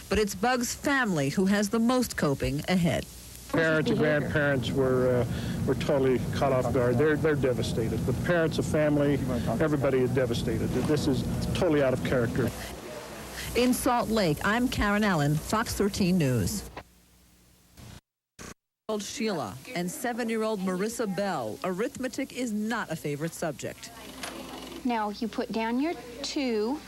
But it's Bug's family who has the most coping ahead. Parents and grandparents were totally caught off guard. They're devastated. The parents, the family, everybody is devastated. This is totally out of character. In Salt Lake, I'm Karen Allyn, Fox 13 News. Sheila and 7-year-old Marissa Bell, arithmetic is not a favorite subject. Now you put down your 2,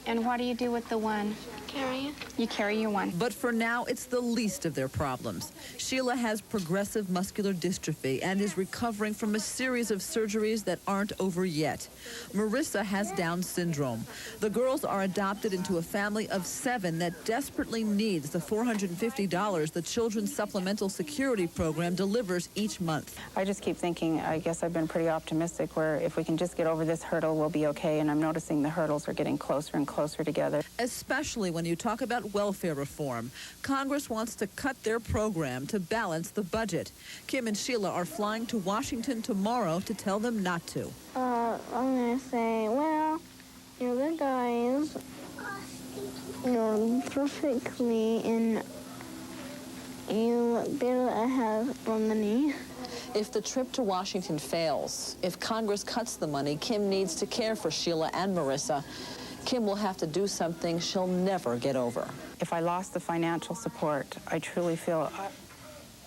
and what do you do with the 1? Carry it. You carry your 1. But for now, it's the least of their problems. Sheila has progressive muscular dystrophy and is recovering from a series of surgeries that aren't over yet. Marissa has Down syndrome. The girls are adopted into a family of 7 that desperately needs the $450 the Children's Supplemental Security Program delivers each month. I just keep thinking, I guess I've been pretty optimistic where if we can just get over this hurdle, we'll be okay, and I'm noticing the hurdles are getting closer and closer together. Especially when you talk about welfare reform. Congress wants to cut their program to balance the budget. Kim and Sheila are flying to Washington tomorrow to tell them not to. I'm going to say, well, you're good guys. You're perfectly, and you better have more money. If the trip to Washington fails, if Congress cuts the money Kim needs to care for Sheila and Marissa, Kim will have to do something she'll never get over. If I lost the financial support, I truly feel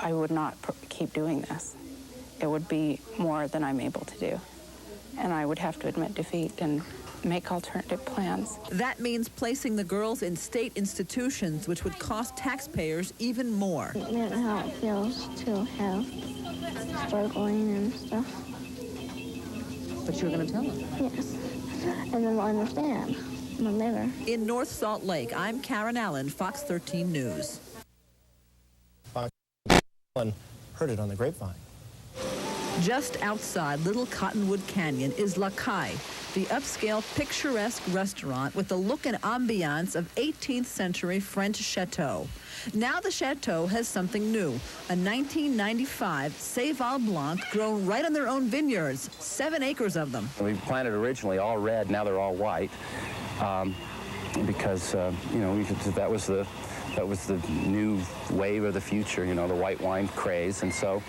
I would not keep doing this. It would be more than I'm able to do. And I would have to admit defeat and make alternative plans. That means placing the girls in state institutions, which would cost taxpayers even more. You know how it feels to have struggling and stuff. But you're going to tell them. Yes. And then they'll understand. They'll never. In North Salt Lake, I'm Karen Allyn, Fox 13 News. Fox heard it on the grapevine. Just outside Little Cottonwood Canyon is La Caille, the upscale, picturesque restaurant with the look and ambiance of 18th century French chateau. Now the chateau has something new, a 1995 Seyval Blanc grown right on their own vineyards, 7 acres of them. We planted originally all red, now they're all white, because you know, that was the new wave of the future, you know, the white wine craze, and so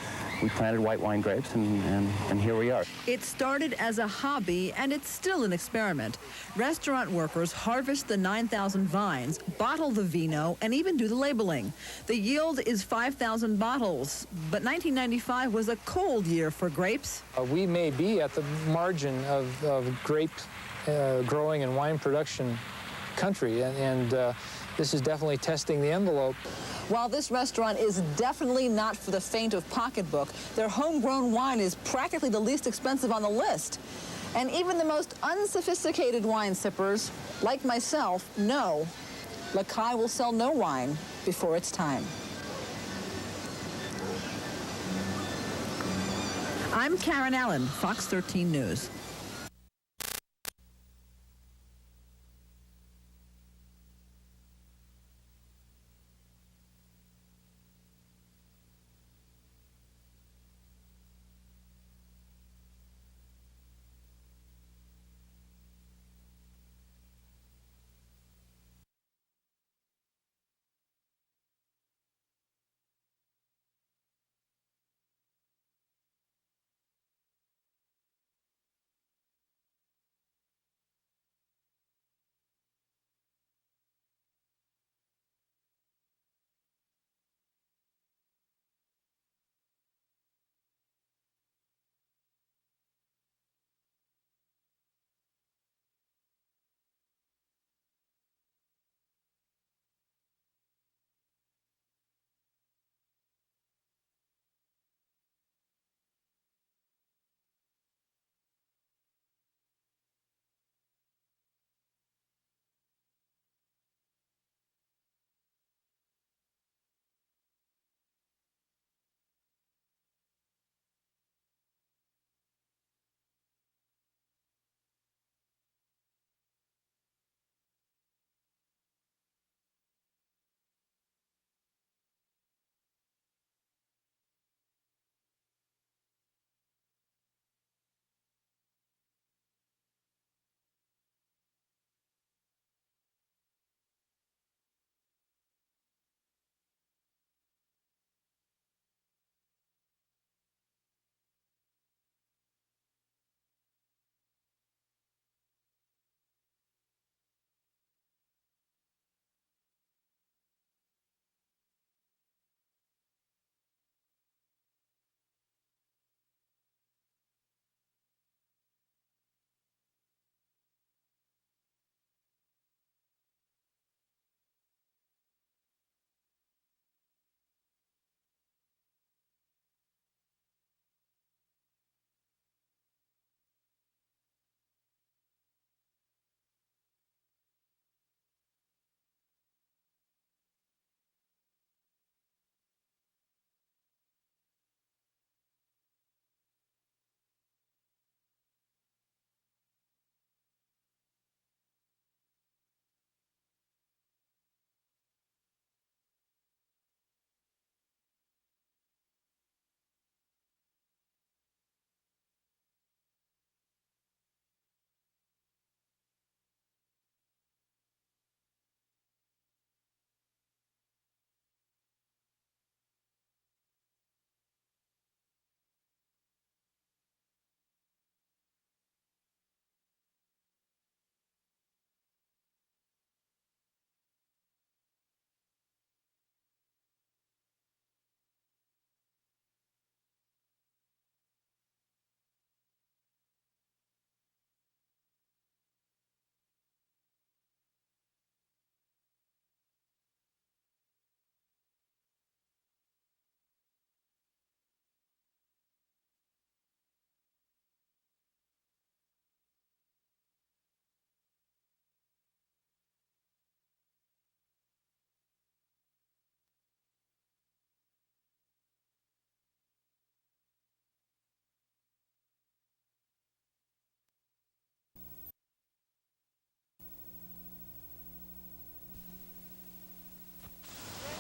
we planted white wine grapes, and here we are. It started as a hobby, and it's still an experiment. Restaurant workers harvest the 9,000 vines, bottle the vino, and even do the labeling. The yield is 5,000 bottles, but 1995 was a cold year for grapes. We may be at the margin of grape growing and wine production country, and this is definitely testing the envelope. While this restaurant is definitely not for the faint of pocketbook, their homegrown wine is practically the least expensive on the list. And even the most unsophisticated wine sippers, like myself, know La Caille will sell no wine before it's time. I'm Karen Allyn, Fox 13 News.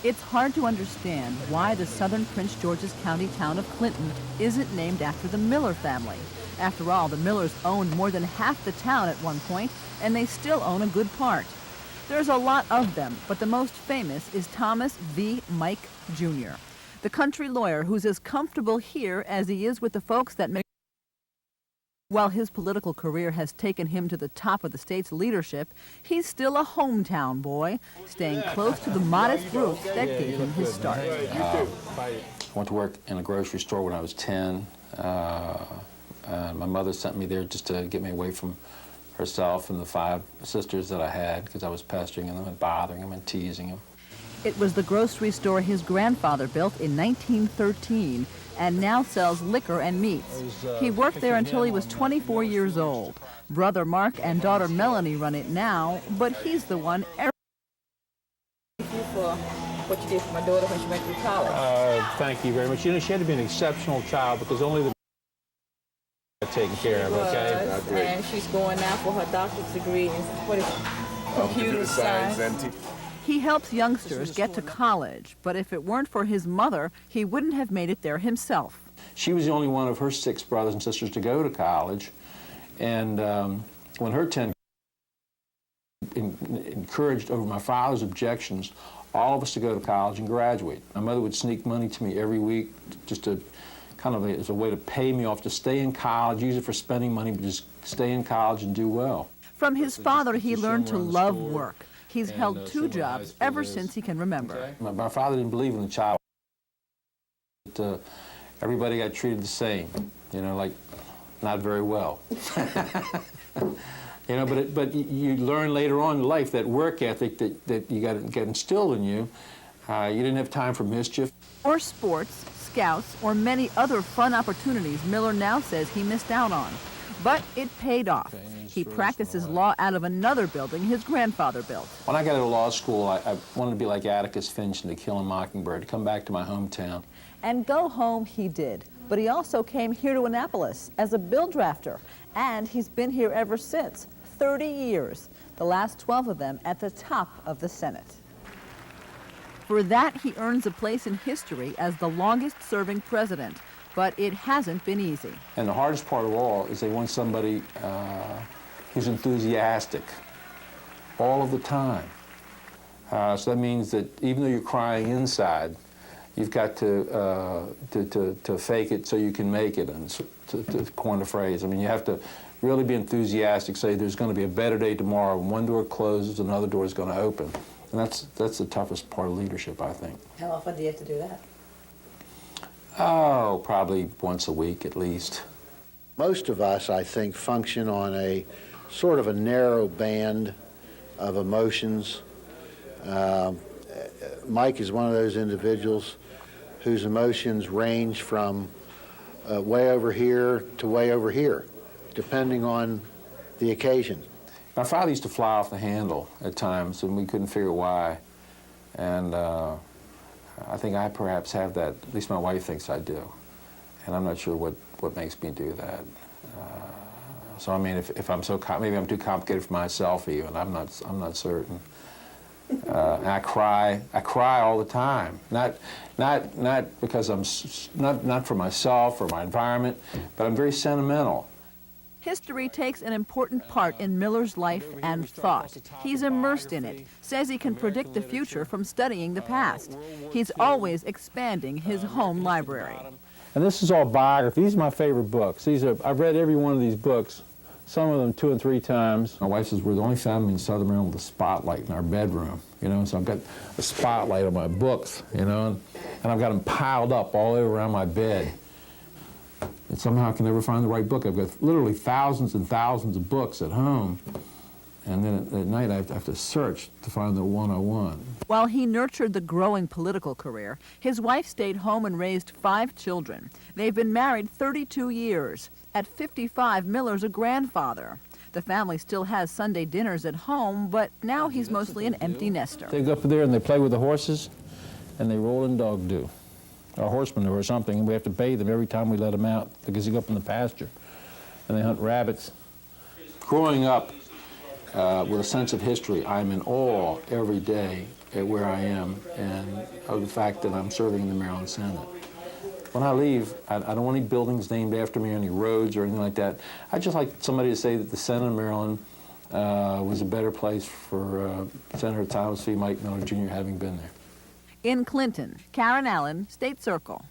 It's hard to understand why the southern Prince George's County town of Clinton isn't named after the Miller family. After all, the Millers owned more than half the town at one point, and they still own a good part. There's a lot of them, but the most famous is Thomas V. Mike Jr., the country lawyer who's as comfortable here as he is with the folks that make. While his political career has taken him to the top of the state's leadership, he's still a hometown boy, staying close to the modest roots that gave him his start. I went to work in a grocery store when I was 10. My mother sent me there just to get me away from herself and the 5 sisters that I had, because I was pestering them and bothering them and teasing them. It was the grocery store his grandfather built in 1913 and now sells liquor and meats. He worked there until he was 24 years old. Brother Mark and daughter Melanie run it now, but he's the one. For what you did for my daughter when she went through college. Thank you very much. You know, she had to be an exceptional child because only the taken care of, okay? And she's going now for her doctorate degree in what is computer science. He helps youngsters get to college, but if it weren't for his mother, he wouldn't have made it there himself. She was the only one of her 6 brothers and sisters to go to college, and when her 10 encouraged over my father's objections, all of us to go to college and graduate. My mother would sneak money to me every week just to kind of as a way to pay me off to stay in college, use it for spending money, but just stay in college and do well. From his father, he learned to love work. He's held 2 jobs ever since he can remember. My father didn't believe in the child. Everybody got treated the same, you know, like not very well. You know, but you learn later on in life that work ethic that you got to get instilled in you. You didn't have time for mischief. Or sports, scouts, or many other fun opportunities Miller now says he missed out on. But it paid off. He practices law out of another building his grandfather built. When I got into law school, I wanted to be like Atticus Finch in To Kill a Mockingbird, to come back to my hometown. And go home he did. But he also came here to Annapolis as a bill drafter. And he's been here ever since, 30 years, the last 12 of them at the top of the Senate. For that, he earns a place in history as the longest-serving president. But it hasn't been easy. And the hardest part of all is they want somebody who's enthusiastic all of the time. So that means that even though you're crying inside, you've got to fake it so you can make it, and to coin a phrase. I mean, you have to really be enthusiastic, say there's going to be a better day tomorrow. When one door closes, another door is going to open. And that's the toughest part of leadership, I think. How often do you have to do that? Oh, probably once a week at least. Most of us, I think, function on a sort of a narrow band of emotions. Mike is one of those individuals whose emotions range from way over here to way over here, depending on the occasion. My father used to fly off the handle at times, and we couldn't figure why. And I think I perhaps have that, at least my wife thinks I do. And I'm not sure what makes me do that. So I mean, if I'm maybe I'm too complicated for myself even, I'm not certain. And I cry all the time. Not because not for myself or my environment, but I'm very sentimental. History takes an important part in Miller's life and thought. He's immersed in it, says he can predict the future from studying the past. He's always expanding his home library. And this is all biography. These are my favorite books. I've read every one of these books, some of them 2 and 3 times. My wife says we're the only family in Southern Maryland with a spotlight in our bedroom, you know, so I've got a spotlight on my books, you know, and I've got them piled up all over around my bed. And somehow I can never find the right book. I've got literally thousands and thousands of books at home. And then at night I have to search to find the one I want. While he nurtured the growing political career, his wife stayed home and raised 5 children. They've been married 32 years. At 55, Miller's a grandfather. The family still has Sunday dinners at home, but now he's mostly an empty nester. They go up there and they play with the horses, and they roll in dog do, or horse manure or something, and we have to bathe them every time we let them out because they go up in the pasture, and they hunt rabbits. Growing up with a sense of history. I'm in awe every day at where I am and of the fact that I'm serving in the Maryland Senate. When I leave, I don't want any buildings named after me, or any roads or anything like that. I'd just like somebody to say that the Senate of Maryland was a better place for Senator Thomas V. Mike Miller, Jr. having been there. In Clinton, Karen Allyn, State Circle.